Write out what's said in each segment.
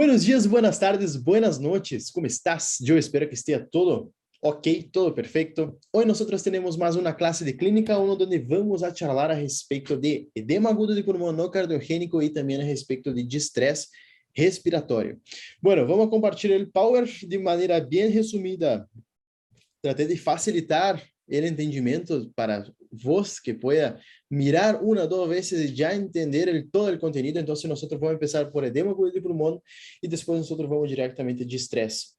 Buenos dias, buenas tardes, buenas noches. ¿Cómo estás? Yo espero que esté todo ok, todo perfecto. Hoy nosotros tenemos más una clase de clínica 1 donde vamos a charlar a respeito de edema agudo de pulmão no cardiogênico e também a respeito de estresse respiratório. Bueno, vamos a compartilhar el Power de maneira bem resumida. Tratei de facilitar o entendimento para vos que pueda mirar una o dos veces y ya entender todo el contenido. Entonces nosotros vamos a empezar por edema agudo de pulmón y después nosotros vamos directamente de estrés.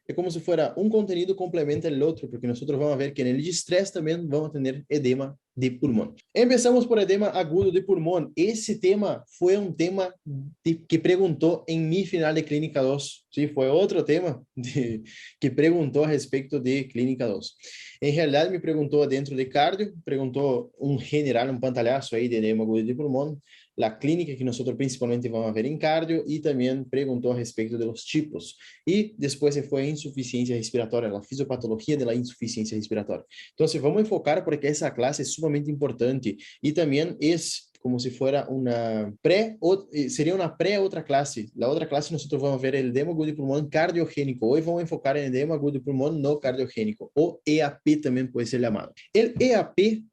É como se fuera un contenido complementa el otro, porque nosotros vamos a ver que en el de estrés también vamos a tener edema de pulmón. Empezamos por edema agudo de pulmón. Esse tema foi um tema que perguntou em mi final de Clínica 2. Sí, foi outro tema que perguntou a respeito de Clínica 2. Em realidade, me perguntou dentro de cardio, perguntou um general, um pantalhaço aí de edema agudo de pulmón, a clínica que nós principalmente vamos ver em cardio, e também perguntou a respeito dos tipos. E depois se foi insuficiência respiratória, a fisiopatologia da insuficiência respiratória. Então, vamos enfocar porque essa classe é sumamente importante e também é como se fuera seria uma pré-outra classe. A outra classe nós vamos ver o edema agudo de pulmão cardiogênico. Hoje vamos enfocar em edema agudo de pulmão no cardiogênico, ou EAP também pode ser chamado. O EAP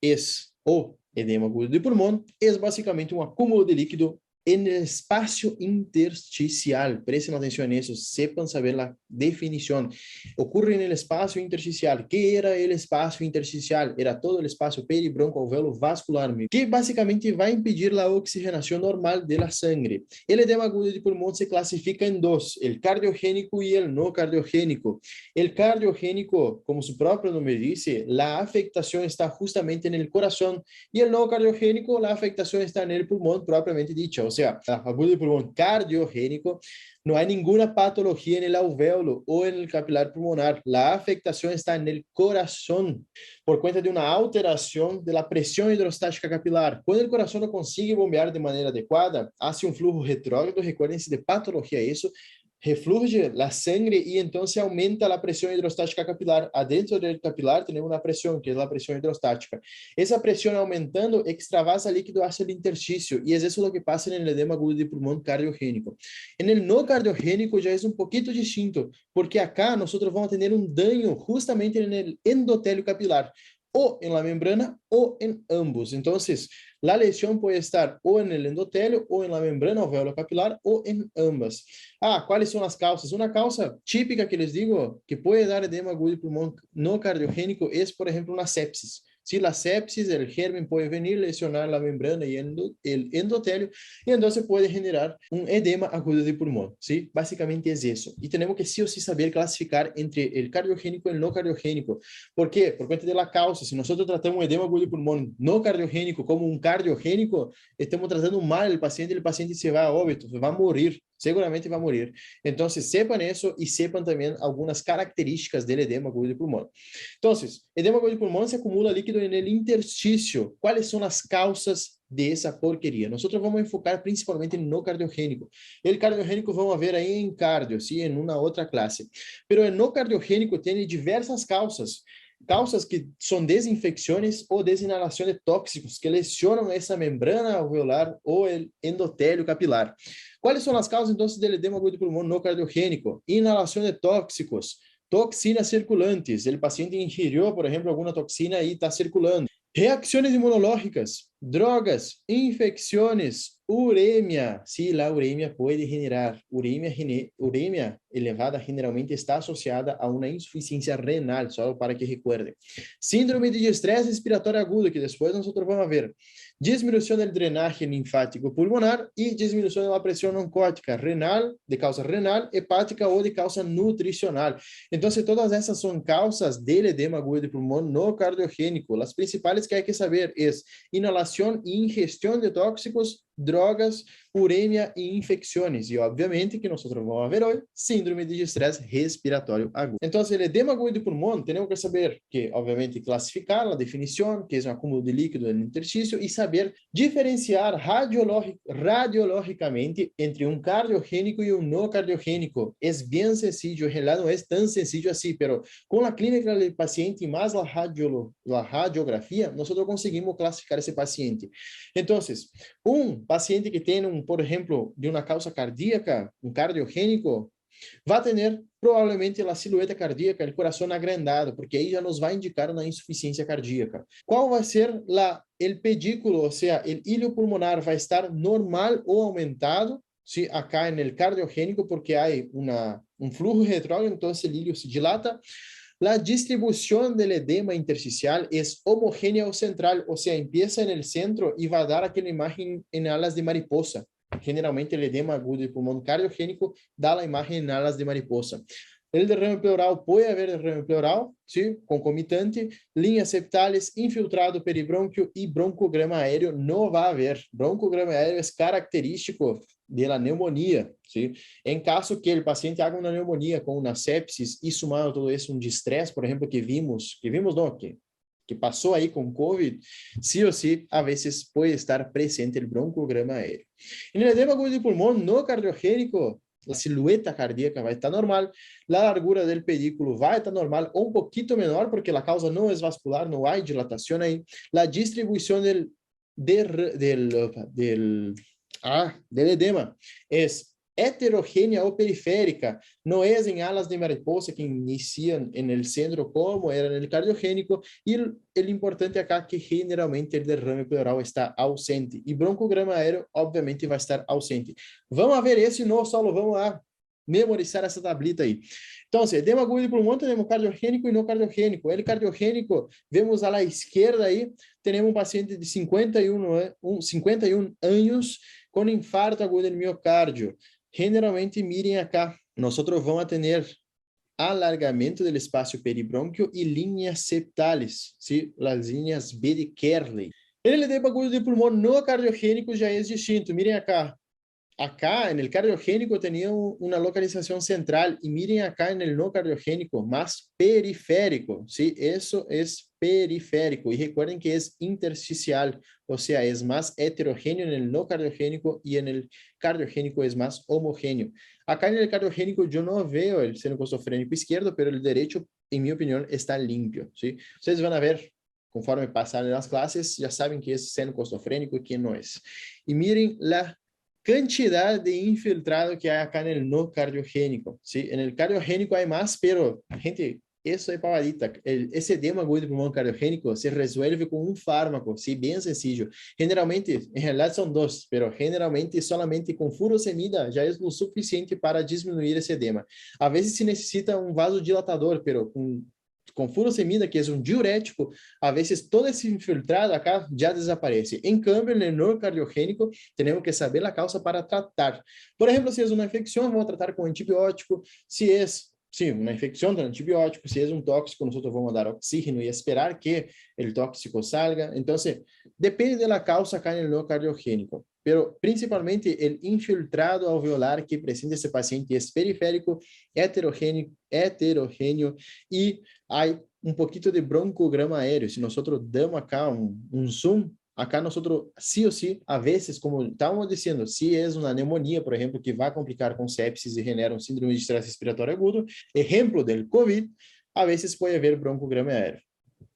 é o edema agudo de pulmão, é basicamente um acúmulo de líquido en el espacio intersticial. Presten atención en eso, sepan saber la definición. Ocurre en el espacio intersticial. ¿Qué era el espacio intersticial? Era todo el espacio peribroncoalveolovascular, que básicamente va a impedir la oxigenación normal de la sangre. El edema agudo de pulmón se clasifica en dos, el cardiogénico y el no cardiogénico. El cardiogénico, como su propio nombre dice, la afectación está justamente en el corazón, y el no cardiogénico, la afectación está en el pulmón propiamente dicho. O sea, agudo de pulmón cardiogénico, no hay ninguna patología en el alvéolo o en el capilar pulmonar. La afectación está en el corazón por cuenta de una alteración de la presión hidrostática capilar. Cuando el corazón no consigue bombear de manera adecuada, hace un flujo retrógrado, recuérdense de patología eso, refluye la sangre y entonces aumenta la presión hidrostática capilar. Adentro del capilar tenemos una presión, que es la presión hidrostática. Esa presión aumentando extravasa líquido hacia el intersticio, y es eso lo que pasa en el edema agudo de pulmón cardiogénico. En el no cardiogénico ya es un poquito distinto, porque acá nosotros vamos a tener un daño justamente en el endotelio capilar, o en la membrana o en ambos. Entonces, la lesión puede estar o en el endotelio o en la membrana alveolo-capilar o en ambas. ¿Cuáles son las causas? Una causa típica que les digo que puede dar edema agudo de pulmón no cardiogénico es, por ejemplo, una sepsis. Si la sepsis, el germen puede venir, lesionar la membrana y el endotelio, y entonces puede generar un edema agudo de pulmón, ¿sí? Básicamente es eso. Y tenemos que sí o sí saber clasificar entre el cardiogénico y el no cardiogénico. ¿Por qué? Por cuenta de la causa. Si nosotros tratamos un edema agudo de pulmón no cardiogénico como un cardiogénico, estamos tratando mal el paciente se va a óbito, va a morir. Seguramente va a morir. Entonces, sepan eso y sepan también algunas características del edema agudo de pulmón. Entonces, edema agudo de pulmón se acumula líquido en el intersticio. ¿Cuáles son las causas de esa porquería? Nosotros vamos a enfocar principalmente en no cardiogénico. El cardiogénico vamos a ver ahí en cardio, ¿sí? En una otra clase. Pero el no cardiogénico tiene diversas causas. Causas que são desinfecções ou desinalação de tóxicos que lesionam essa membrana alveolar ou o endotélio capilar. Quais são as causas, então, do edema agudo de pulmão no cardiogênico? Inalação de tóxicos, toxinas circulantes. O paciente ingeriu, por exemplo, alguma toxina e está circulando. Reacciones inmunológicas, drogas, infecciones, uremia. Sí, la uremia puede generar. Uremia elevada generalmente está asociada a una insuficiencia renal, solo para que recuerden. Síndrome de estrés respiratório agudo, que después nosotros vamos a ver. Disminuição del drenaje linfático pulmonar e disminuição da pressão oncótica renal, de causa renal, hepática ou de causa nutricional. Então, todas essas são causas del edema agudo de pulmão no cardiogênico. As principais que hay que saber é inalação e ingestão de tóxicos, drogas, uremia e infecções. E, obviamente, que nós vamos ver hoje, síndrome de estresse respiratório agudo. Então, o edema agudo de pulmão, temos que saber que, obviamente, classificar a definição, que é um acúmulo de líquido no interstício, e saber diferenciar radiologicamente entre um cardiogênico e um não cardiogênico. É bem sencillo, en realidad não é tão sencillo assim, pero com a clínica do paciente e mais a radiografia, nós conseguimos classificar esse paciente. Então, um paciente que tem, por exemplo, de uma causa cardíaca, um cardiogênico, vai ter provavelmente a silhueta cardíaca, o coração agrandado, porque aí já nos vai indicar uma insuficiência cardíaca. Qual vai ser o pedículo, ou seja, o hilo pulmonar vai estar normal ou aumentado, ¿sí? Acá no cardiogênico, porque há um flujo retrógrado, então o hilo se dilata. La distribución del edema intersticial es homogénea o central, o sea, empieza en el centro y va a dar aquella imagen en alas de mariposa. Generalmente el edema agudo de pulmón cardiogénico da la imagen en alas de mariposa. El derrame pleural, puede haber derrame pleural, ¿sí? Concomitante, líneas septales, infiltrado peribrônquio y broncograma aéreo no va a haber. Broncograma aéreo es característico de la neumonía, ¿sí? En caso que el paciente haga una neumonía con una sepsis y sumado todo eso, un distrés, por ejemplo, que pasó ahí con COVID, sí o sí, a veces puede estar presente el broncograma aéreo. En el edema agudo de pulmón no cardiogénico, la silueta cardíaca va a estar normal, la largura del pedículo va a estar normal o un poquito menor porque la causa no es vascular, no hay dilatación ahí. La distribución del edema es heterogênea ou periférica, não é em alas de mariposa que iniciam no centro como era no cardiogênico, e o importante acá é que generalmente o derrame pleural está ausente, e broncograma aéreo obviamente vai estar ausente. Vamos ver esse no solo, vamos lá memorizar essa tablita aí. Então, edema agudo de pulmão, temos cardiogênico e não cardiogênico. El cardiogênico, vemos à esquerda aí, temos um paciente de 51 anos com infarto agudo no miocárdio. Generalmente, miren acá, nosotros vamos a tener alargamento del espacio peribrônquio y líneas septales, ¿sí? Las líneas B de Kerley. El edema agudo de pulmón no cardiogénico ya es distinto. Miren acá. Acá, en el cardiogénico, tenía una localización central y miren acá en el no cardiogénico, más periférico, ¿sí? Eso es periférico y recuerden que es intersticial, o sea, es más heterogéneo en el no cardiogénico y en el cardiogénico es más homogéneo. Acá en el cardiogénico yo no veo el seno costofrénico izquierdo, pero el derecho, en mi opinión, está limpio, ¿sí? Ustedes van a ver, conforme pasan las clases, ya saben que es seno costofrénico y quién no es. Y miren la cantidad de infiltrado que hay acá en el no cardiogénico, ¿sí? En el cardiogénico hay más, pero, gente, eso es pavadita. Ese edema agudo de pulmón cardiogénico se resuelve con un fármaco, ¿sí? Bien sencillo. Generalmente, en realidad son dos, pero generalmente solamente con furosemida ya es lo suficiente para disminuir ese edema. A veces se necesita un vasodilatador, pero com furosemida, que é um diurético, a vezes todo esse infiltrado acá já desaparece. Em câmbio, no no cardiogênico, temos que saber a causa para tratar. Por exemplo, se é uma infecção, vamos tratar com antibiótico. Se é, sim, uma infecção com antibiótico. Se é um tóxico, nós vamos dar oxígeno e esperar que o tóxico salga. Então, depende da causa acá no no cardiogênico. Pero principalmente el infiltrado alveolar que presenta ese paciente es periférico, heterogéneo y hay un poquito de broncograma aéreo. Si nosotros damos acá un zoom, acá nosotros sí o sí, a veces, como estábamos diciendo, si es una neumonía, por ejemplo, que va a complicar con sepsis y genera un síndrome de estrés respiratorio agudo, ejemplo del COVID, a veces puede haber broncograma aéreo.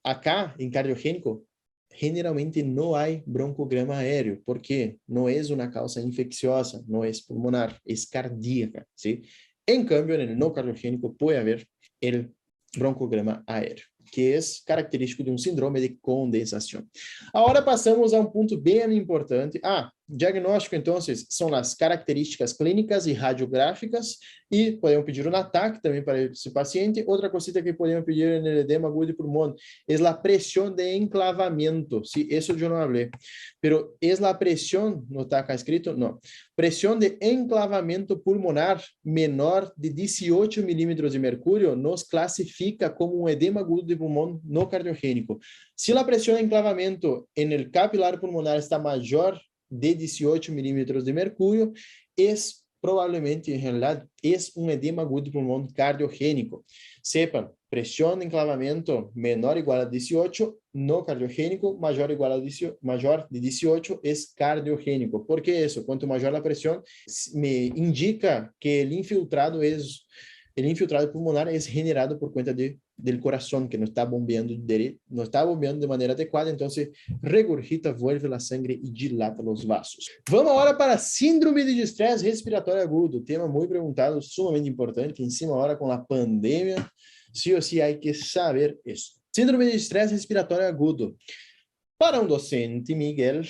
Acá, en cardiogénico, generalmente não há broncograma aéreo, porque não é uma causa infecciosa, não é pulmonar, é cardíaca, ¿sí? En cambio, no no cardiogénico pode haver o broncograma aéreo, que é característico de um síndrome de condensação. Agora passamos a um ponto bem importante. Diagnóstico, então, são as características clínicas e radiográficas, e podemos pedir um ataque também para esse paciente. Outra cosita que podemos pedir no edema agudo de pulmão é a pressão de enclavamento. Sí, isso eu não falei. Pero é a pressão, não está acá escrito? Não. Pressão de enclavamento pulmonar menor de 18 milímetros de mercúrio nos classifica como um edema agudo de pulmão no cardiogênico. Se a pressão de enclavamento no capilar pulmonar está maior de 18 milímetros de mercúrio, es probablemente, en realidad, es un edema agudo de pulmón cardiogénico. Sepan, presión de enclavamiento menor o igual a 18, no cardiogénico, mayor o igual a 18, mayor de 18 es cardiogénico. ¿Por qué eso? Cuanto mayor la presión, me indica que el infiltrado es el infiltrado pulmonar es generado por cuenta del corazón, que no está bombeando de manera adecuada, entonces regurgita, vuelve la sangre y dilata los vasos. Vamos ahora para síndrome de estrés respiratório agudo, tema muy preguntado, sumamente importante, encima ahora con la pandemia, sí o sí hay que saber eso. Síndrome de estrés respiratório agudo. Para el docente Miguel,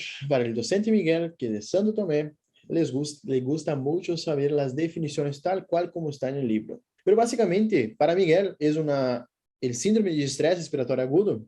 que de Santo Tomé, le gusta mucho saber las definiciones tal cual como está en el libro. Pero básicamente, para Miguel, el síndrome de estrés respiratório agudo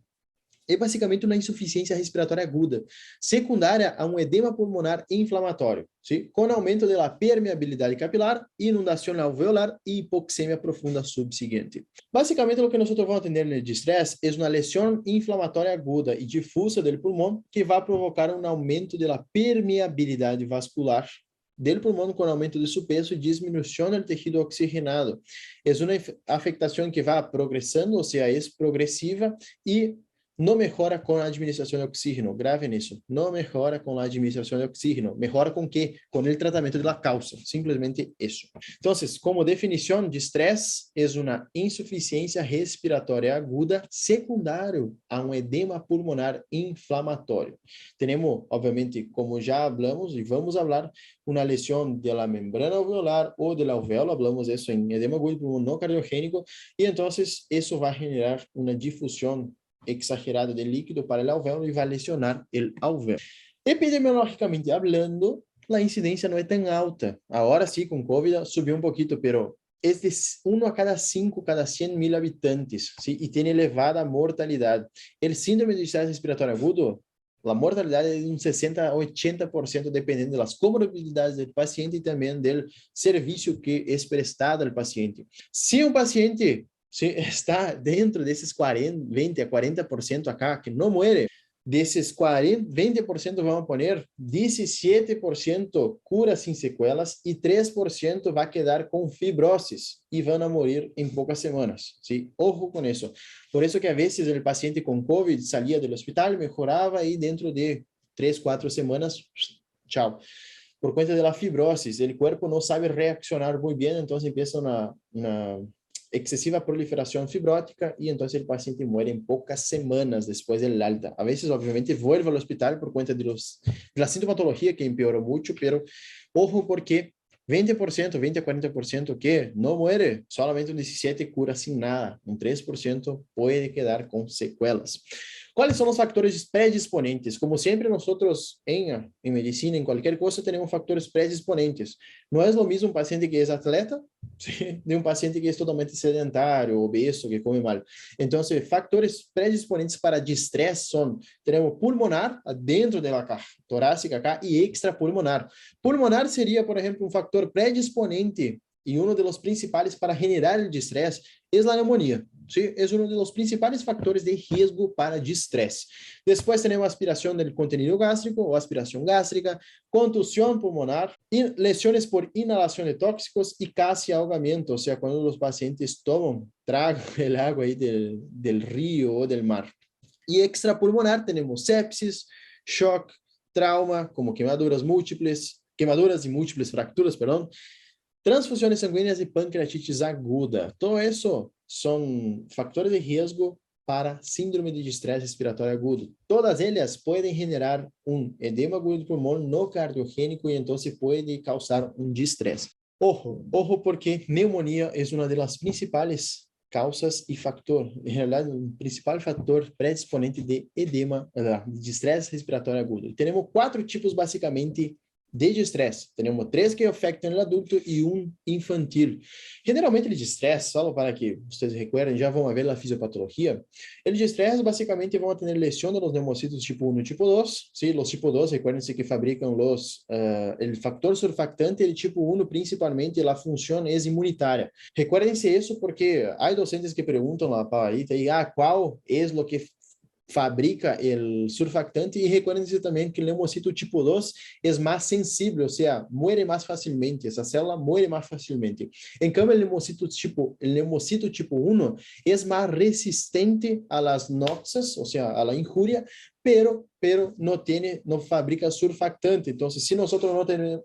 é basicamente uma insuficiência respiratória aguda, secundária a um edema pulmonar inflamatório, ¿sí? Com aumento da permeabilidade capilar, inundação alveolar e hipoxemia profunda subseguinte. Básicamente, o que nós vamos atender no estresse é uma lesão inflamatória aguda e difusa do pulmão que vai provocar um aumento da permeabilidade vascular del pulmão com aumento de seu peso e diminuição do tecido oxigenado. É uma afectação que vai progressando, ou seja, é progressiva e não melhora com a administração de oxígeno. Grave nisso. Não melhora com a administração de oxígeno. Melhora com quê? Com o tratamento da causa. Simplesmente isso. Então, como definição de estresse, é uma insuficiência respiratória aguda secundário a um edema pulmonar inflamatório. Temos, obviamente, como já falamos e vamos falar, uma lesão da membrana alveolar ou do alvéolo. Hablamos isso em edema agudo pulmonar não cardiogênico. E, então, isso vai generar uma difusão exagerado de líquido para el alvéolo y va a lesionar el alvéolo. Epidemiológicamente hablando, la incidencia no es tan alta. Ahora sí, con COVID subió un poquito, pero es de 1 a cada 5, cada 100.000 habitantes, ¿sí? Y tiene elevada mortalidad. El síndrome de estrés respiratorio agudo, la mortalidad es de un 60 a 80% dependiendo de las comorbilidades del paciente y también del servicio que es prestado al paciente. Si un paciente está dentro desses 20 a 40% acá, que não muere, desses 20% vamos poner 17% cura sem sequelas e 3% vai quedar com fibroses e vão a morir em poucas semanas. ¿Sí? Ojo com isso. Por isso que a vezes o paciente com COVID saía do hospital, melhorava e dentro de 3, 4 semanas, tchau. Por conta da fibrose, o corpo não sabe reaccionar muito bem, então empieza uma excesiva proliferación fibrótica y entonces el paciente muere en pocas semanas después del alta. A veces, obviamente, vuelve al hospital por cuenta de la sintomatología que empeoró mucho, pero ojo porque 20%, 20 a 40% que no muere, solamente un 17% cura sin nada, un 3% puede quedar con secuelas. ¿Cuáles son los factores predisponentes? Como siempre nosotros en medicina, en cualquier cosa, tenemos factores predisponentes. No es lo mismo un paciente que es atleta, ¿sí? De un paciente que es totalmente sedentario, obeso, que come mal. Entonces, factores predisponentes para distrés son, tenemos pulmonar dentro de la caja torácica acá y extrapulmonar. Pulmonar sería, por ejemplo, un factor predisponente y uno de los principales para generar el distrés es la neumonía. ¿Sí? Es uno de los principales factores de riesgo para distrés. Después tenemos aspiración del contenido gástrico o aspiración gástrica, contusión pulmonar, lesiones por inhalación de tóxicos y casi ahogamiento, o sea, cuando los pacientes tragan el agua ahí del río o del mar. Y extrapulmonar tenemos sepsis, shock, trauma, como quemaduras y múltiples fracturas, perdón, transfusões sanguíneas e pancreatites aguda. Todo isso são factores de risco para síndrome de estresse respiratório agudo. Todas elas podem generar um edema agudo do pulmão no cardiogênico e então pode causar um distresse. Ojo porque neumonía é uma das principais causas e factor, em realidade, o principal fator predisponente de edema, de estresse respiratório agudo. E temos 4 tipos basicamente de estresse. Temos 3 que afetam o adulto e um infantil. Generalmente, o estresse, só para que vocês recuerden, já vão ver a fisiopatologia, o estresse basicamente vão ter lesão dos neumocitos tipo 1 e tipo 2. Sí, os tipo 2, recuerden-se que fabricam o factor surfactante, o tipo 1 principalmente, a função é imunitária. Recuerden-se isso porque há docentes que perguntam lá para aí, qual é o que fabrica o surfactante e recuerden-se também que o neumocito tipo 2 é mais sensível, ou seja, muere mais facilmente, essa célula muere mais facilmente. Em cambio, o neumocito tipo 1 é mais resistente a las noxas, ou seja, a la injúria, pero não fabrica surfactante. Então, se nós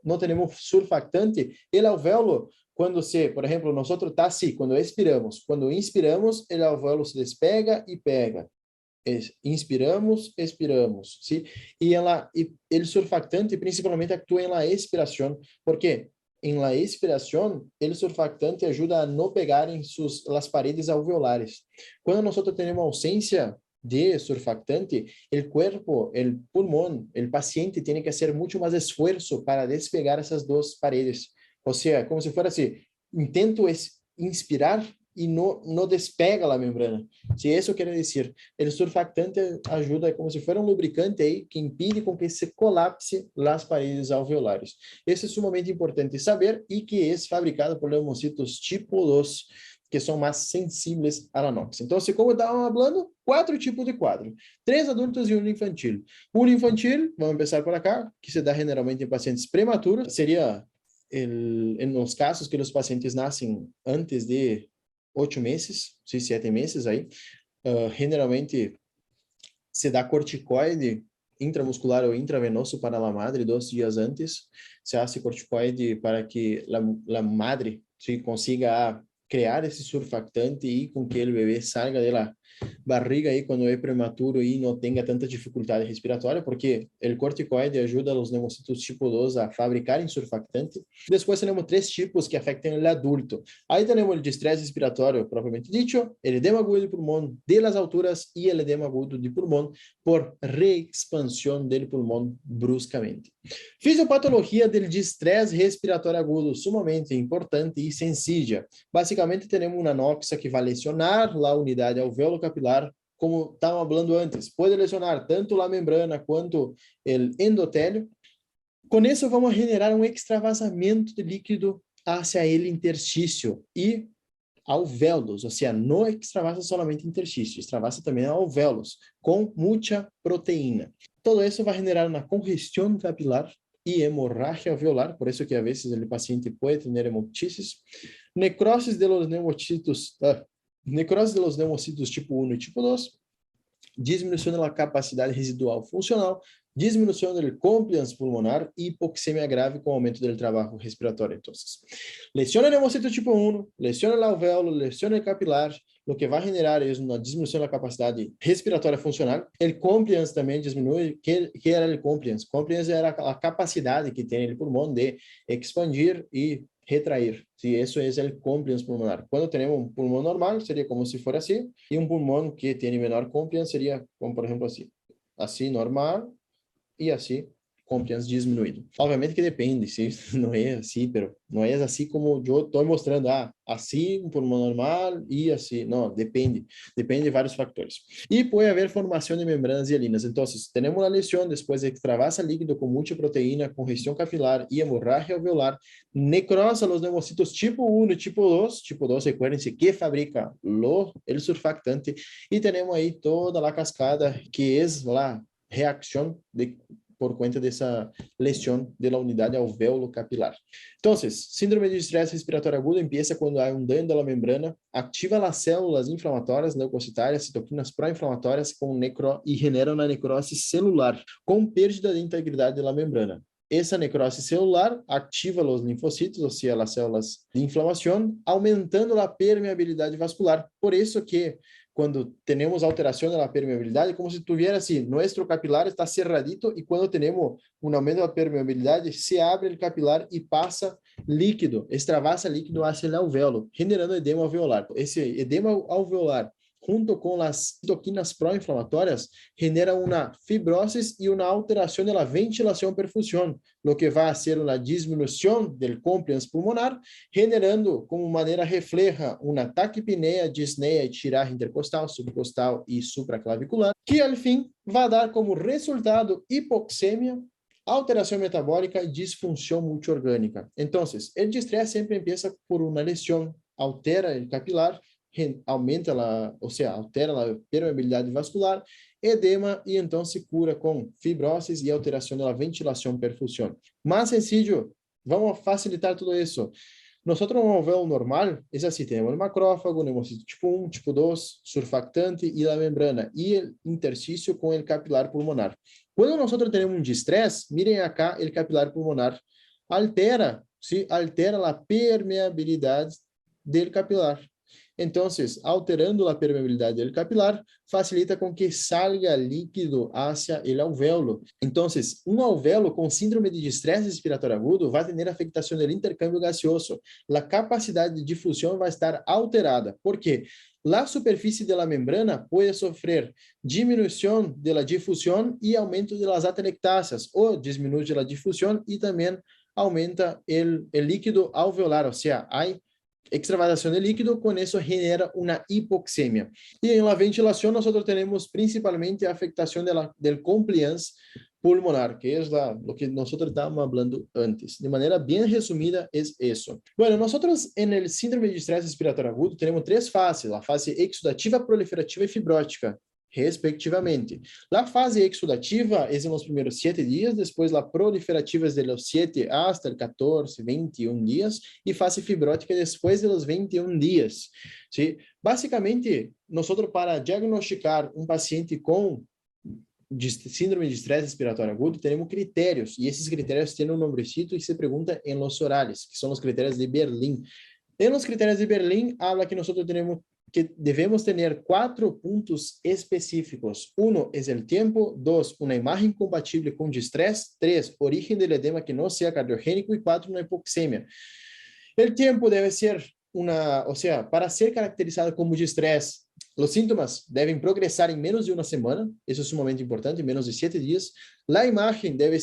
não temos surfactante, o alvéolo, Quando se, por exemplo, nós está assim, quando expiramos. Quando inspiramos, o alvéolo se despega e pega. Inspiramos, expiramos, ¿sí? Y el surfactante principalmente actúa en la expiración. ¿Por qué? En la expiración, el surfactante ayuda a no pegar en las paredes alveolares. Cuando nosotros tenemos ausencia de surfactante, el cuerpo, el pulmón, el paciente tiene que hacer mucho más esfuerzo para despegar esas dos paredes. O sea, como si fuera así, intento inspirar y no despega la membrana. Si eso quiere decir, el surfactante ajuda como se fuera um lubricante aí que impede com que se colapse las paredes alveolares. Isso é sumamente importante saber e que é fabricado por leucocitos tipo 2, que são mais sensíveis à inox. Então, como estávamos falando, 4 tipos de quadro. 3 adultos e 1 infantil. 1 infantil, vamos começar por acá, que se dá generalmente em pacientes prematuros, seria en los casos que os pacientes nascem antes de 8 meses, 7 meses aí, generalmente se dá corticoide intramuscular ou intravenoso para a madre 2 dias antes, se hace corticoide para que a madre consiga criar esse surfactante e com que o bebê salga da barriga aí quando é prematuro e não tenha tanta dificuldade respiratória, porque o corticoide ajuda os neumocitos tipo 2 a fabricarem surfactante. Depois temos 3 tipos que afetam o adulto. Aí temos o distresse respiratório propriamente dito, o edema agudo de pulmão de las alturas e o edema agudo de pulmão por reexpansão do pulmão bruscamente. Fisiopatologia do distresse respiratório agudo, sumamente importante e sencilla. Basicamente, temos uma anoxia que vai lesionar a unidade alvéolo capilar, como estávamos falando antes. Pode lesionar tanto a membrana quanto o endotélio. Com isso, vamos generar um extravasamento de líquido hacia o interstício e alvéolos, ou seja, não extravasa solamente interstício, extravasa também alvéolos, com muita proteína. Todo isso vai generar uma congestão capilar e hemorragia alveolar, por isso que a vezes o paciente pode ter hemoptisis, necrosis de los neumocitos tipo 1 e tipo 2, disminuição da capacidade residual funcional, disminuição do compliance pulmonar e hipoxemia grave com aumento do trabalho respiratório. Então, lesiona o neumocito tipo 1, lesiona o alvéolo, lesiona o capilar, o que vai generar é uma diminuição da capacidade respiratória funcional. O compliance também diminui. Que era o compliance? Compliance era a capacidade que tem o pulmão de expandir e retrair. Se isso é o compliance pulmonar. Quando temos um pulmão normal, seria como se fosse assim, e um pulmão que tem menor compliance seria, como por exemplo assim. Assim, normal, e assim, compliance diminuído. Obviamente que depende, se não é assim, pero não é assim como eu estou mostrando, assim, um pulmão normal e assim, não, depende de vários fatores. E pode haver formação de membranas hialinas. Então, temos uma lesão, depois extravasa líquido com muita proteína, congestão capilar e hemorragia alveolar, necrosa los neumocitos tipo 1 e tipo 2. Tipo 2, recuerden-se que fabrica el surfactante, e temos aí toda a cascada que é a reacção por conta dessa lesão da unidade alvéolo capilar. Então, síndrome de estresse respiratório agudo empieza quando há um dano da membrana, ativa as células inflamatórias, leucocitárias, citoquinas pró-inflamatórias e genera uma necrose celular, com perda de integridade da membrana. Essa necrose celular ativa os linfocitos, ou seja, as células de inflamação, aumentando a permeabilidade vascular. Por isso que quando temos alteração da permeabilidade, como se tuviera assim, nosso capilar está cerradito e quando temos um aumento da permeabilidade, se abre o capilar e passa líquido, extravasa líquido hacia o alvéolo, generando edema alveolar. Esse edema alveolar, junto com as citoquinas pró-inflamatórias, genera uma fibrose e uma alteração da ventilação-perfusão, o que vai ser uma diminuição do compliance pulmonar, generando, como maneira refleja, uma taquipneia, disneia e tiragem intercostal, subcostal e supraclavicular, que, ao fim, vai dar como resultado hipoxemia, alteração metabólica e disfunção multiorgânica. Então, o distresse sempre empieza por uma lesão, altera o capilar, aumenta altera a permeabilidade vascular, edema e então se cura com fibroses e alteração da ventilação-perfusão. Mais sencillo, vamos facilitar tudo isso. Nós vamos ver o normal, é assim, temos o macrófago, neumocito tipo 1, tipo 2, surfactante e a membrana, e o interstício com o capilar pulmonar. Quando nós temos um distresse, mirem acá o capilar pulmonar, altera ¿sí? Altera a permeabilidade del capilar. Então, alterando a permeabilidade do capilar, facilita com que salga líquido hacia o alvéolo. Então, alvéolo com síndrome de estresse respiratório agudo vai ter afectação do intercâmbio gaseoso. A capacidade de difusão vai estar alterada. Por quê? A superfície da membrana pode sofrer diminuição da difusão e aumento das atelectáceas, ou diminui a difusão e também aumenta o líquido alveolar, ou seja, há extravasação de líquido, com isso genera uma hipoxemia. E em la ventilação, nós temos principalmente a afectação del compliance pulmonar, que é o que nós estávamos falando antes. De maneira bem resumida, é isso. Bueno, nós en el síndrome de estresse respiratório agudo temos 3 fases, a fase exudativa, proliferativa e fibrótica, respectivamente. A fase exudativa é nos primeiros 7 dias, depois a proliferativa é de los 7 hasta 14, 21 dias, e fase fibrótica depois de los 21 dias. ¿Sí? Basicamente, nós para diagnosticar um paciente com síndrome de estresse respiratório agudo, temos critérios, e esses critérios têm um nombrecito e se pergunta em los orales, que são os critérios de Berlim. Em los critérios de Berlim, habla que nós temos que devemos ter 4 pontos específicos. 1 é o tempo, 2, uma imagem compatível com estresse, 3, origem do edema que não seja cardiogênico e 4, uma hipoxemia. O tempo deve ser para ser caracterizado como estresse, os sintomas devem progressar em menos de uma semana, isso é sumamente importante, em menos de 7 dias. A imagem deve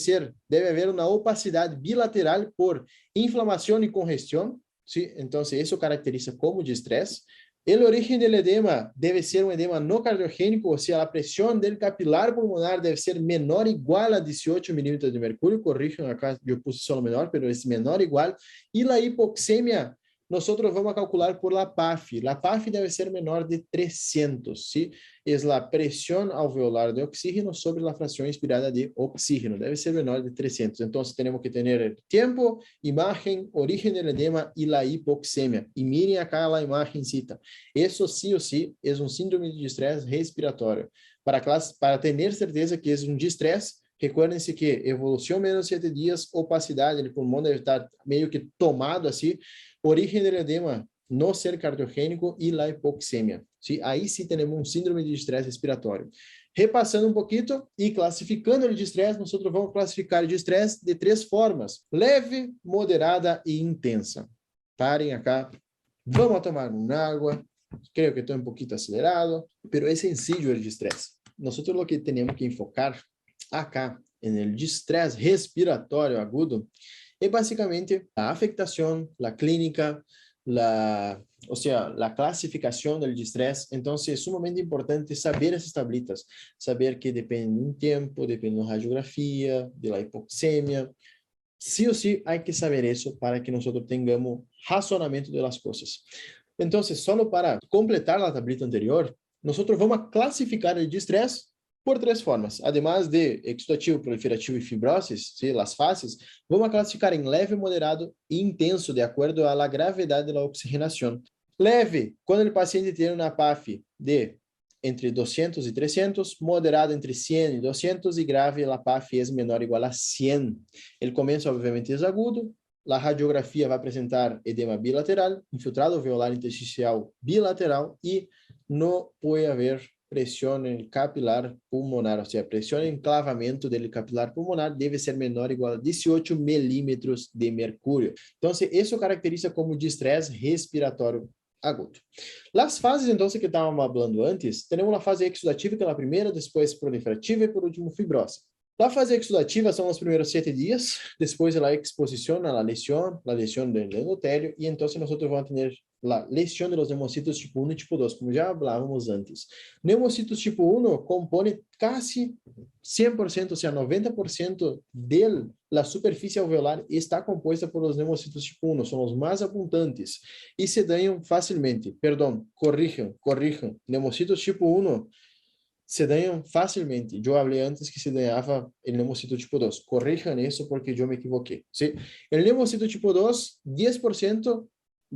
haver uma opacidade bilateral por inflamação e congestão, ¿sí? Então, isso caracteriza como estresse. O origen del edema deve ser um edema não cardiogênico, ou seja, a pressão do capilar pulmonar deve ser menor ou igual a 18 milímetros de mercúrio. Corrijam acá, eu puse só menor, mas esse menor igual. E a hipoxemia, nós vamos calcular por la PAF. La PAF deve ser menor de 300, ¿sí? É a pressão alveolar de oxígeno sobre a fração inspirada de oxígeno. Deve ser menor de 300. Então, temos que ter tempo, imagem, origem do edema e a hipoxemia. E mirem acá a imagencita. Isso sim ou sim é um síndrome de estresse respiratório. Para ter certeza que é um estresse, recuerdem-se que evolução menos 7 dias, opacidade do pulmão deve estar meio que tomado assim, origem do edema não ser cardiogênico e a hipoxemia. ¿Sí? Aí sim temos um síndrome de estresse respiratório. Repassando um pouquinho e classificando ele de estresse, nós vamos classificar de estresse de 3 formas: leve, moderada e intensa. Parem acá, vamos tomar uma água. Creio que estou um pouquinho acelerado, mas é sencillo el de estresse. Nós o que temos que enfocar acá en el estresse respiratório agudo é basicamente a afectação, a clínica, a classificação do estresse. Então, é sumamente importante saber essas tablitas, saber que depende do tempo, depende da radiografia, da hipoxemia. Sí ou sí, há que saber isso para que nós tenhamos razonamento das coisas. Então, só para completar a tablita anterior, nós vamos classificar o estresse por 3 formas. Además de exudativo, proliferativo e fibrose, ¿sí? As fases, vamos classificar em leve, moderado e intenso, de acordo à gravidade da oxigenação. Leve, quando o paciente tem uma PAF de entre 200 e 300, moderado entre 100 e 200 e grave, a PAF é menor ou igual a 100. Ele começa, obviamente, é agudo. A radiografia vai apresentar edema bilateral, infiltrado alveolar intersticial bilateral e não pode haver pressão capilar pulmonar, ou seja, pressão em enclavamento do capilar pulmonar deve ser menor ou igual a 18 milímetros de mercúrio. Então, isso caracteriza como de estresse respiratório agudo. As fases, então, que estávamos falando antes, temos a fase exudativa, que é a primeira, depois proliferativa e, por último, fibrose. A fase exudativa são os primeiros 7 dias, depois a exposição à lesão do endotélio, e então nós vamos ter a lesão de los neumocitos tipo 1 e tipo 2, como já falávamos antes. Neumocitos tipo 1 compõe quase 100%, ou seja, 90% da superfície alveolar está composta por los neumocitos tipo 1, são os mais abundantes, e se danham facilmente. Perdão, corrijam, neumocitos tipo 1 se danham facilmente. Eu falei antes que se danhava o neumocito tipo 2. Corrijam isso porque eu me equivoquei. ¿Sí? O neumocito tipo 2, 10%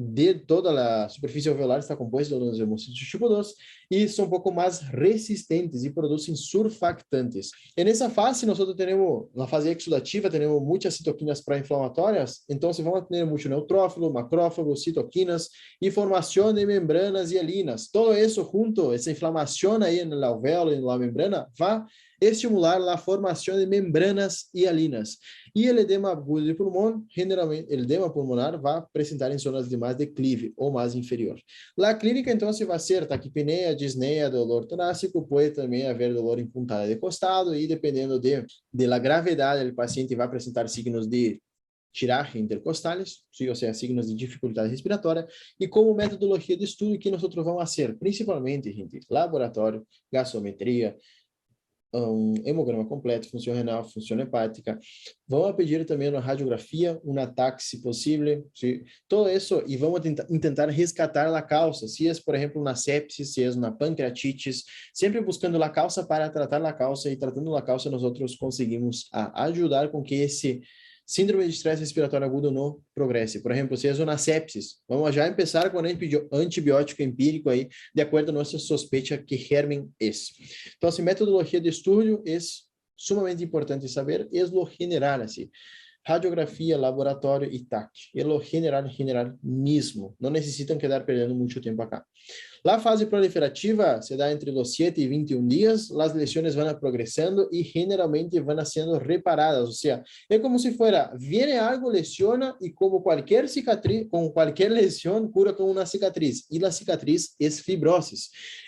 de toda a superfície alveolar está composta de los hemocitos tipo 2 e são um pouco mais resistentes e produzem surfactantes. E nessa fase, nós temos, na fase exudativa, temos muitas citoquinas pró-inflamatórias, então vamos ter muito neutrófilo, macrófago, citoquinas e formação de membranas hialinas. Todo isso junto, essa inflamação aí no alvéolo e na membrana, vai estimular a formação de membranas hialinas. E o edema agudo de pulmão, generalmente, o edema pulmonar vai apresentar em zonas de mais declive ou mais inferior. A clínica, então, vai ser taquipneia, disneia, dolor torácico, pode também haver dolor em puntada de costado e, dependendo de la gravidade, o paciente vai apresentar signos de tiraje intercostales, sim, ou seja, signos de dificuldade respiratória, e como metodologia de estudo que nós vamos fazer, principalmente, gente, laboratório, gasometria, hemograma completo, função renal, função hepática. Vamos pedir também uma radiografia, um ataque, se possível, ¿sí? Todo isso, e vamos tentar resgatar a causa, se é, por exemplo, uma sepsis, se é uma pancreatites, sempre buscando a causa para tratar a causa, e tratando a causa, nós conseguimos ajudar com que esse síndrome de estresse respiratório agudo não progresse. Por exemplo, se é uma sepsis, vamos já começar com antibiótico empírico aí, de acordo a nossa suspeita que germen é. Então, assim, metodologia de estudo é sumamente importante saber, é o general, assim, radiografia, laboratório e TAC, é o general mesmo, não necessitam quedar perdendo muito tempo acá. A fase proliferativa se dá entre os 7 e 21 dias, as lesões vão progressando e generalmente vão sendo reparadas, ou seja, é como se fuera, viene algo, lesiona e como qualquer cicatriz, com qualquer lesão, cura com uma cicatriz, e a cicatriz é fibrose.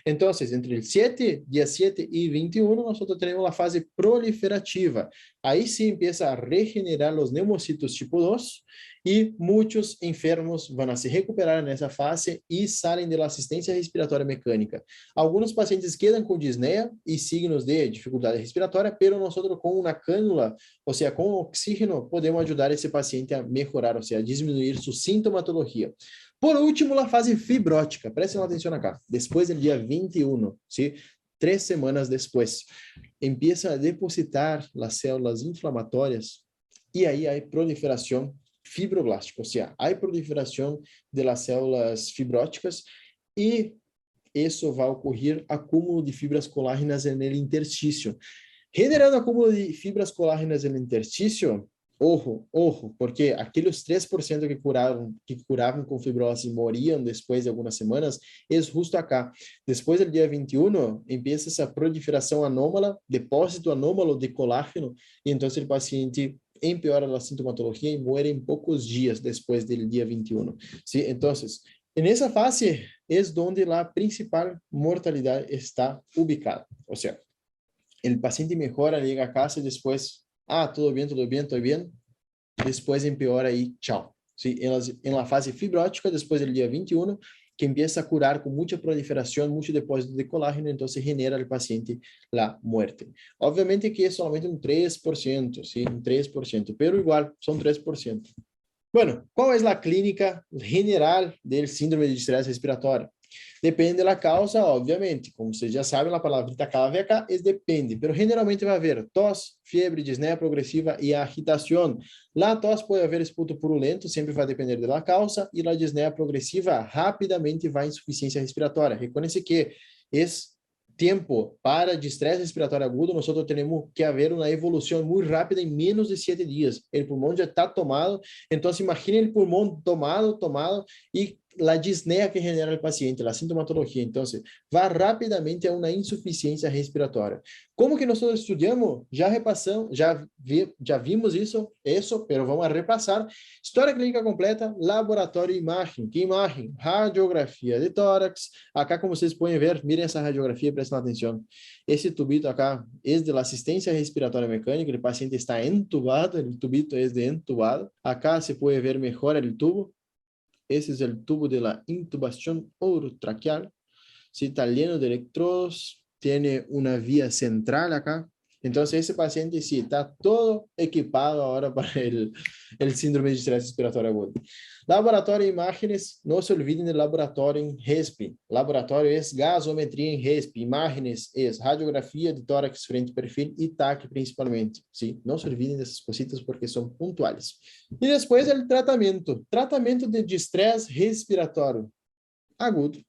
Então, entre o dia 7 e 21, nós temos a fase proliferativa. Aí sim empieza a regenerar os neumocitos tipo 2, e muitos enfermos vão se recuperar nessa fase e saem da assistência respiratória mecânica. Alguns pacientes quedam com disneia e signos de dificuldade respiratória, pero nós com uma cânula, ou seja, com oxígeno, podemos ajudar esse paciente a melhorar, ou seja, a diminuir sua sintomatologia. Por último, a fase fibrótica. Prestem atenção acá. Depois do dia 21, ¿sí? 3 semanas depois, empieza a depositar as células inflamatórias e aí há proliferação fibroblástica, ou seja, há proliferação das células fibróticas e isso vai ocorrer acúmulo de fibras colágenas no interstício. Generando acúmulo de fibras colágenas no interstício, ojo, porque aqueles 3% que curavam com fibrose e moriam depois de algumas semanas, é justo acá. Depois do dia 21, empieza essa proliferação anômala, depósito anômalo de colágeno, e então o paciente empeora a sintomatologia e morre em poucos dias depois do dia 21. ¿Sí? Então, nessa fase é onde a principal mortalidade está ubicada. Ou seja, o paciente melhora, chega a casa e depois, tudo bem, estou bem. Depois empeora e tchau. ¿Sí? En la fase fibrótica, depois do dia 21, que empieza a curar com muita proliferação, muito depósito de colágeno, então se genera al paciente la muerte. Obviamente que é somente um 3%, ¿sí? Un 3%, pero igual, são 3%. Bueno, qual é a clínica general do síndrome de estresse respiratório? Depende da causa, obviamente. Como vocês já sabem, a palavrita clave acá é depende, pero generalmente vai haver tos, fiebre, disneia progressiva e agitação. A tos pode haver esputo purulento, sempre vai depender da causa, e a disneia progressiva rapidamente vai insuficiência respiratória. Reconhece que esse tempo para de estresse respiratório agudo, nós temos que haver uma evolução muito rápida em menos de 7 dias. O pulmão já está tomado, então imagine o pulmão tomado e a disneia que genera o paciente, a sintomatologia. Então, vai rapidamente a uma insuficiência respiratória. Como que nós estudamos? Já repassamos, já vimos isso, pero vamos a repassar. História clínica completa, laboratório e imagem. Que imagem? Radiografia de tórax. Acá, como vocês podem ver, mirem essa radiografia, prestem atenção. Esse tubito acá é de assistência respiratória mecânica, o paciente está entubado, o tubito é de entubado. Acá se pode ver melhor o tubo. Ese es el tubo de la intubación orotraqueal. Sí, está lleno de electrodos. Tiene una vía central acá. Entonces, ese paciente sí está todo equipado ahora para el síndrome de estrés respiratório agudo. Laboratório de imágenes, no se olviden del laboratório em RESP. Laboratório es gasometría em RESP, imágenes es radiografía de tórax, frente, perfil y TAC principalmente. ¿Sí? No se olviden de esas cositas porque son puntuales. Y después el tratamiento. Tratamiento de estrés respiratório agudo,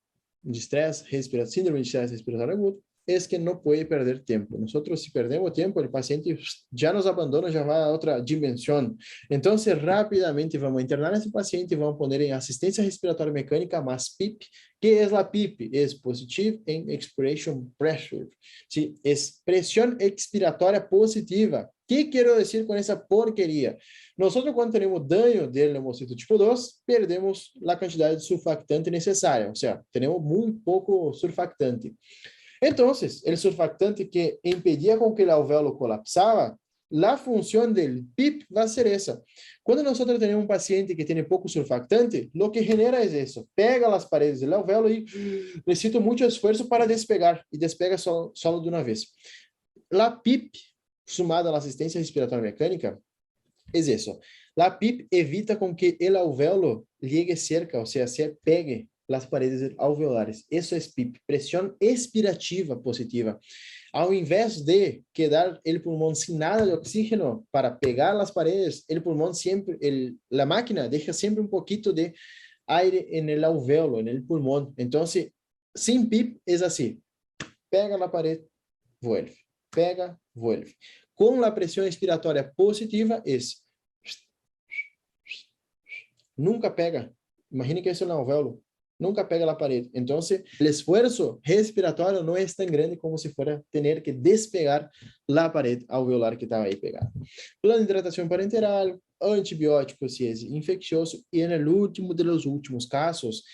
de estrés respiratório, síndrome de estrés respiratório agudo, es que no puede perder tiempo. Nosotros, si perdemos tiempo, el paciente ya nos abandona, ya va a otra dimensión. Entonces, rápidamente vamos a internar a ese paciente y vamos a poner en asistencia respiratoria mecánica más PIP. ¿Qué es la PIP? Es Positive in Expiration Pressure. ¿Sí? Es presión expiratoria positiva. ¿Qué quiero decir con esa porquería? Nosotros, cuando tenemos daño del neumocito tipo 2, perdemos la cantidad de surfactante necesaria. O sea, tenemos muy poco surfactante. Entonces, el surfactante que impedía con que el alvéolo colapsaba, la función del PIP va a ser esa. Cuando nosotros tenemos un paciente que tiene poco surfactante, lo que genera es eso. Pega las paredes del alvéolo y necesita mucho esfuerzo para despegar, y despega solo de una vez. La PIP, sumada a la asistencia respiratoria mecánica, es eso. La PIP evita con que el alvéolo llegue cerca, o sea, se pegue las paredes alveolares. Eso es PIP, presión expirativa positiva. Ao invés de quedar el pulmón sin nada de oxígeno para pegar las paredes, el pulmón siempre, la máquina deja siempre un poquito de aire en el alvéolo, en el pulmón. Entonces, sin PIP es así. Pega la pared, vuelve. Pega, vuelve. Con la presión expiratoria positiva es nunca pega. Imagine que eso es un alvéolo. Nunca pega la pared. Entonces, el esfuerzo respiratorio no es tan grande como si fuera tener que despegar la pared alveolar que estaba ahí pegada. Plano de hidratación parenteral, antibiótico si es infeccioso, y en el último de los últimos casos,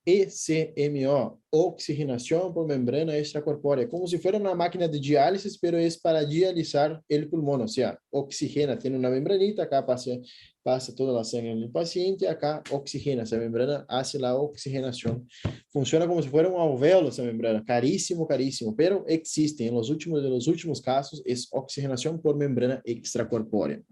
ECMO, oxigenación por membrana extracorpórea, como si fuera una máquina de diálisis, pero es para dializar el pulmón, o sea, oxigena, tiene una membranita, acá pasa toda la sangre en el paciente, acá oxigena, esa membrana hace la oxigenación. Funciona como si fuera un alvéolo esa membrana, carísimo, carísimo, pero existe, en los últimos casos, es oxigenación por membrana extracorpórea.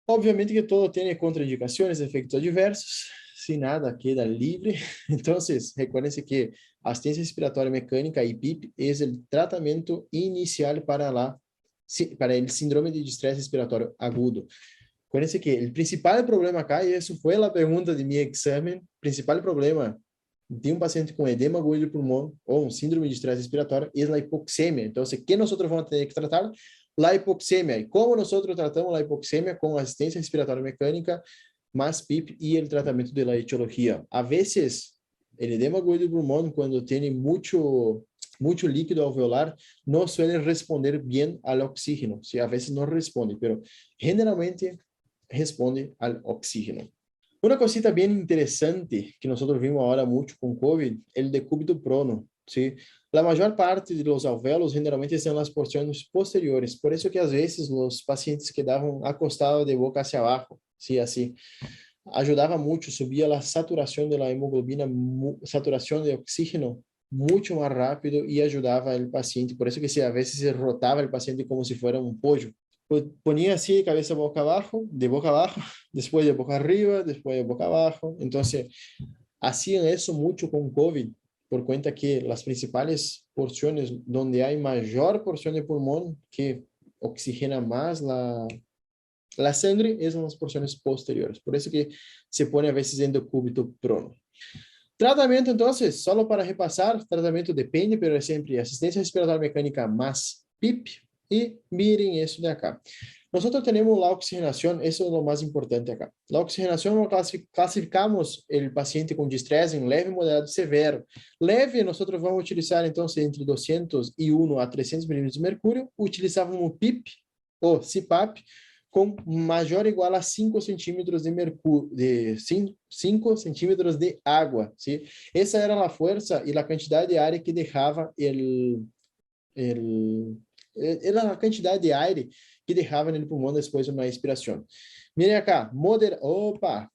Obviamente que todo tiene contraindicaciones, efectos adversos, si nada queda libre. Entonces, recuérdense que asistencia respiratoria mecánica y PIP es el tratamiento inicial para el síndrome de estrés respiratorio agudo. Acuérdense que el principal problema acá, y eso fue la pregunta de mi examen, principal problema de un paciente con edema agudo de pulmón o un síndrome de estrés respiratorio es la hipoxemia. Entonces, ¿qué nosotros vamos a tener que tratar? La hipoxemia. ¿Y cómo nosotros tratamos la hipoxemia? Con asistencia respiratoria mecánica, más PIP y el tratamiento de la etiología. A veces, el edema agudo de pulmón, cuando tiene mucho líquido alveolar, no suele responder bien al oxígeno. Sí, a veces no responde, pero generalmente responde al oxígeno. Una cosita bien interesante que nosotros vimos ahora mucho con COVID, el decúbito prono, ¿sí? La mayor parte de los alvéolos generalmente están en las porciones posteriores, por eso que a veces los pacientes quedaban acostados de boca hacia abajo, ¿sí? Así. Ayudaba mucho, subía la saturación de la hemoglobina, saturación de oxígeno mucho más rápido y ayudaba al paciente. Por eso que a veces se rotaba el paciente como si fuera un pollo. Ponía así, cabeza boca abajo, después de boca arriba, después de boca abajo. Entonces, hacían eso mucho con COVID, por cuenta que las principales porciones donde hay mayor porción de pulmón que oxigena más la sangre es en las porciones posteriores. Por eso que se pone a veces en decúbito prono. Tratamiento, entonces, solo para repasar, tratamiento depende, pero es siempre asistencia respiratória mecánica más PIP, y miren eso de acá. Nosotros tenemos la oxigenación, eso es lo más importante acá. La oxigenación, clasificamos el paciente con distrés en leve, moderado y severo. Leve, nosotros vamos a utilizar entonces entre 201 a 300 milímetros de mercúrio. Utilizávamos PIP o CPAP, com maior ou igual a 5 centímetros de mercúrio, de 5 centímetros de água, ¿sí? Essa era a força e a quantidade de ar que deixava era a quantidade de ar que deixava no pulmão depois de uma expiração. Miren acá, opa,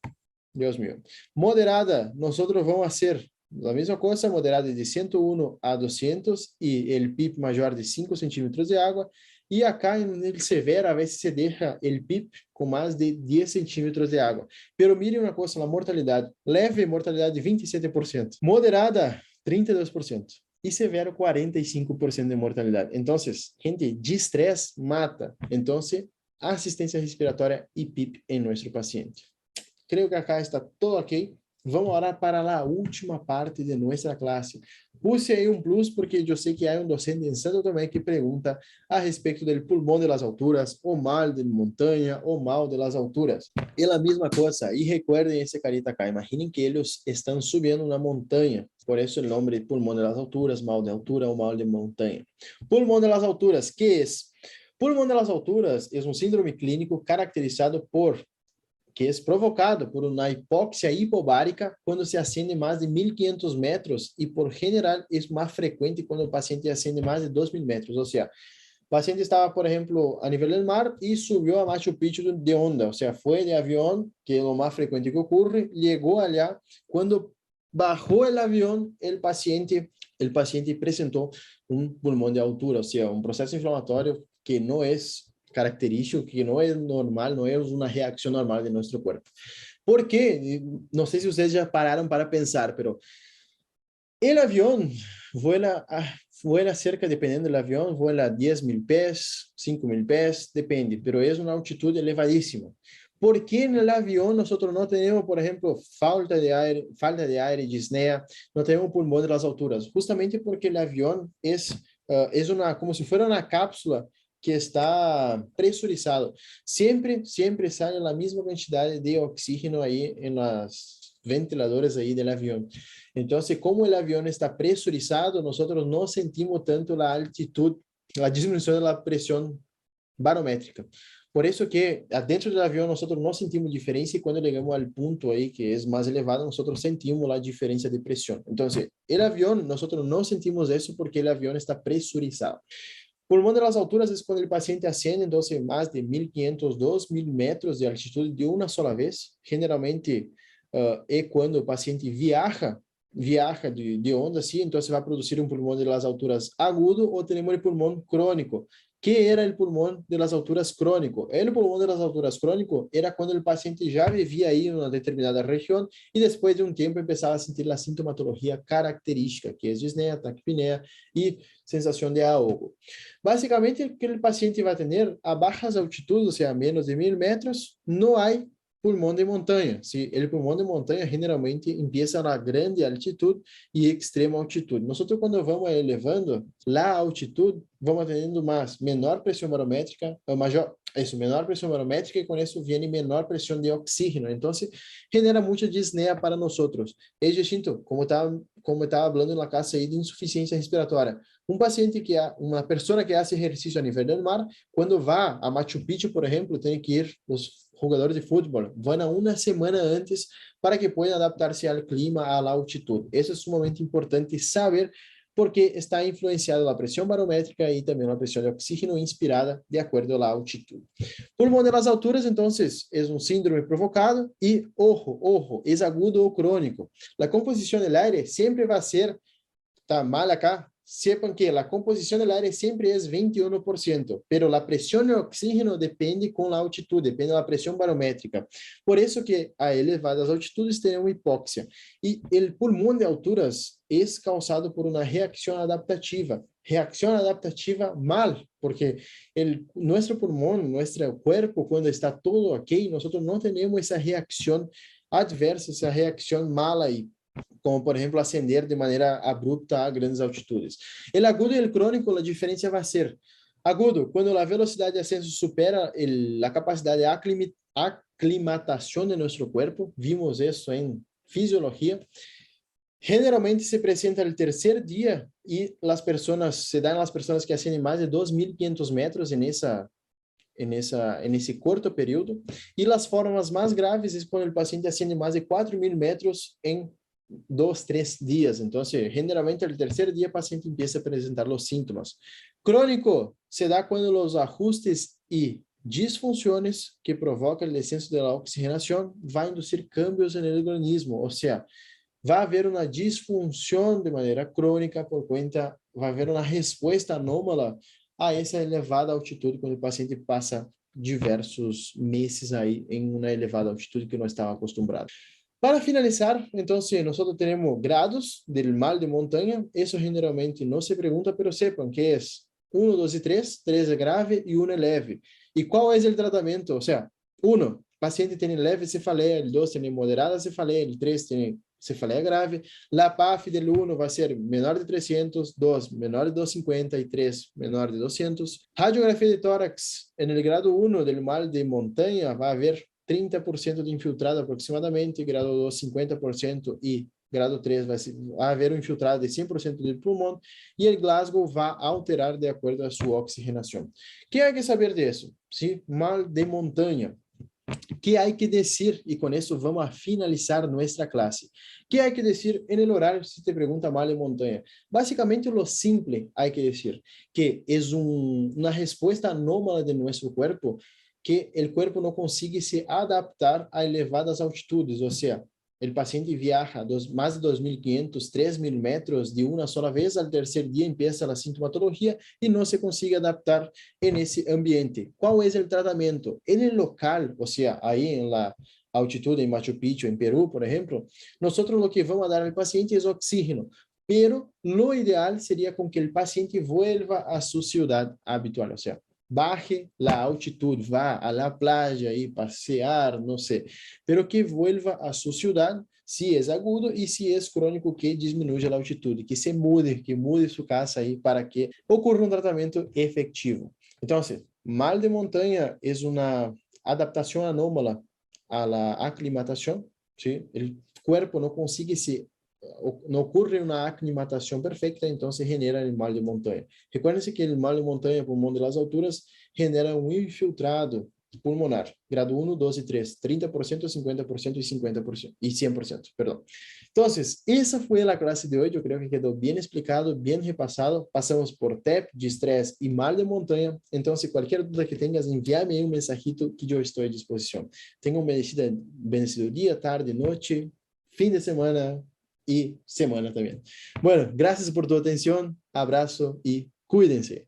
Deus mío. Moderada, nós vamos fazer a mesma coisa, moderada de 101 a 200 e o PIP maior de 5 centímetros de água. y acá en el severo a veces se deja el PIB con más de 10 centímetros de agua. Pero miren una cosa, la mortalidad, leve mortalidad de 27%, moderada 32% y severo 45% de mortalidad. Entonces, gente, de estrés mata. Entonces, asistencia respiratória e PIP em nosso paciente. Creio que acá está todo ok. Vamos orar para a última parte de nossa classe. Puse aí um plus porque eu sei que há um docente em Santo Tomé que pergunta a respeito do pulmão de las alturas, o mal de montanha, o mal de las alturas. É a mesma coisa. E recuerdem esse carita acá. Imaginem que eles estão subindo uma montanha. Por isso o nome de pulmão de las alturas, mal de altura ou mal de montanha. Pulmão de las alturas, que é? Pulmão de las alturas é um síndrome clínico caracterizado por que é provocado por uma hipóxia hipobárica quando se ascende mais de 1.500 metros e, por general, é mais frequente quando o paciente ascende mais de 2.000 metros. Ou seja, o paciente estava, por exemplo, a nível do mar e subiu a Machu Picchu de onda. Ou seja, foi de avião, que é o mais frequente que ocorre, chegou allá. Quando bajou o avião, o paciente apresentou um pulmão de altura, ou seja, um processo inflamatório que não é característico, que não é normal, não é uma reação normal de nosso corpo. Por quê? Não sei se vocês já pararam para pensar, mas o avião voa cerca, dependendo do avião, voa 10.000 pés, 5.000 pés, depende, mas é uma altitude elevadíssima. ¿Por qué en el avión nosotros no tenemos, por ejemplo, falta de aire, disnea, no tenemos pulmón de las alturas? Justamente porque el avión es como si fuera una cápsula que está presurizado. Siempre sale la misma cantidad de oxígeno ahí en los ventiladores ahí del avión. Entonces, como el avión está presurizado, nosotros no sentimos tanto la altitud, la disminución de la presión barométrica. Por isso que dentro do avião nós não sentimos diferença e quando chegamos ao ponto aí que é mais elevado, nós sentimos a diferença de pressão. Então, o avião, nós não sentimos isso porque o avião está pressurizado. Pulmão de las alturas é quando o paciente ascende, então, mais de 1.500, 2.000 metros de altitude de uma sola vez. Generalmente, é quando o paciente viaja de onda, assim, então vai produzir um pulmão de las alturas agudo ou temos o pulmão crônico, que era o pulmão de las alturas crônico. O pulmão de las alturas crônico era quando o paciente já vivia aí em uma determinada região e depois de um tempo começava a sentir a sintomatologia característica, que é disneia, taquipneia e sensação de ahogo. Basicamente, o que o paciente vai ter a baixas altitudes, ou seja, a menos de 1.000 metros, não há pulmão de montanha. Se o pulmão de montanha generalmente empieza na grande altitude e extrema altitude. Nós, quando vamos elevando a altitude, vamos tendo menor pressão barométrica, menor pressão barométrica e com isso vem menor pressão de oxígeno. Então, genera muita disneia para nós. É distinto, como estava falando na classe aí de insuficiência respiratória. Um paciente uma pessoa que faz exercício a nível do mar, quando vai a Machu Picchu, por exemplo, tem que ir os jogadores de futebol, vão uma semana antes para que possam adaptar-se ao clima, à altitude. Isso é sumamente importante saber, porque está influenciado a pressão barométrica e também a pressão de oxígeno inspirada de acordo à altitude. Pulmão de las alturas, então, é um síndrome provocado e, ojo, é agudo ou crônico. A composição do ar sempre vai ser, está mal acá, sepan que a composição do ar sempre é 21%, pero a pressão de oxígeno depende com a altitude, depende da pressão barométrica. Por isso que a elevadas altitudes terão hipóxia. E o pulmão de alturas é causado por uma reação adaptativa. Reação adaptativa mal, porque nosso pulmão, nosso corpo, quando está todo ok, nós não temos essa reação adversa, essa reação mala aí, como, por exemplo, ascender de maneira abrupta a grandes altitudes. O agudo e o crônico, a diferença vai ser agudo, quando a velocidade de ascenso supera a capacidade de aclimatação de nosso corpo, vimos isso em fisiologia. Generalmente se apresenta no terceiro dia e se dá nas pessoas que ascendem mais de 2.500 metros nesse curto período, e as formas mais graves é quando o paciente ascende mais de 4.000 metros em 2-3 dias. Então, generalmente, no terceiro dia, o paciente começa a apresentar os sintomas. Crônico se dá quando os ajustes e disfunções que provocam o descenso da oxigenação vai induzir cambios no organismo, ou seja, vai haver uma disfunção de maneira crônica por conta, vai haver uma resposta anômala a essa elevada altitude quando o paciente passa diversos meses aí em uma elevada altitude que não estava acostumbrado. Para finalizar, entonces nosotros tenemos grados del mal de montaña. Eso generalmente no se pregunta, pero sepan que es 1, 2 y 3. 3 es grave y 1 es leve. ¿Y cuál es el tratamiento? O sea, 1, paciente tiene leve cefaleia, el 2 tiene moderada cefaleia, el 3 tiene cefaleia grave. La PAF del 1 va a ser menor de 300, 2 menor de 250 y 3 menor de 200. Radiografía de tórax, en el grado 1 del mal de montaña va a haber 30% de infiltrado aproximadamente, grado 2, 50% e grado 3 vai haver um infiltrado de 100% do pulmão e o Glasgow vai alterar de acordo a sua oxigenação. O que há que saber disso? Sim, mal de montanha. Que há que dizer, e com isso vamos a finalizar nossa classe. Que há que dizer en el horário se te pergunta mal de montanha? Basicamente, lo simple há que dizer, que é uma resposta anômala de nosso corpo que o corpo não consiga se adaptar a elevadas altitudes, ou seja, o paciente viaja mais de 2.500, 3.000 metros de uma sola vez, ao terceiro dia empieza a sintomatologia e não se consigue adaptar nesse ambiente. Qual é o tratamento? En local, ou seja, aí em la altitude em Machu Picchu, em Peru, por exemplo, nós o que vamos dar ao paciente é oxígeno, pero lo ideal seria com que o paciente vuelva a sua cidade habitual, ou seja, baje la altitud, vá a la playa y pasear, no sé, pero que vuelva a su ciudad si es agudo y si es crónico que disminuya la altitud, que mude su casa ahí para que ocurra un tratamiento efectivo. Entonces, mal de montaña es una adaptación anómala a la aclimatación, ¿sí? El cuerpo no consigue não ocorre uma aclimatação perfeita, então se genera o mal de montanha. Recuerden-se que o mal de montanha, pulmão de las alturas, genera um infiltrado pulmonar, grado 1, 2 e 3, 30%, 50% e 50%, e 100%, perdão. Então, essa foi a classe de hoje, eu creio que quedou bem explicado, bem repassado, passamos por TEP, de estresse e mal de montanha, então, se qualquer dúvida que tenhas, envia-me um mensajito que eu estou à disposição. Tenham um bendecido dia, tarde, noite, fim de semana, y semana también. Bueno, gracias por tu atención, abrazo y cuídense.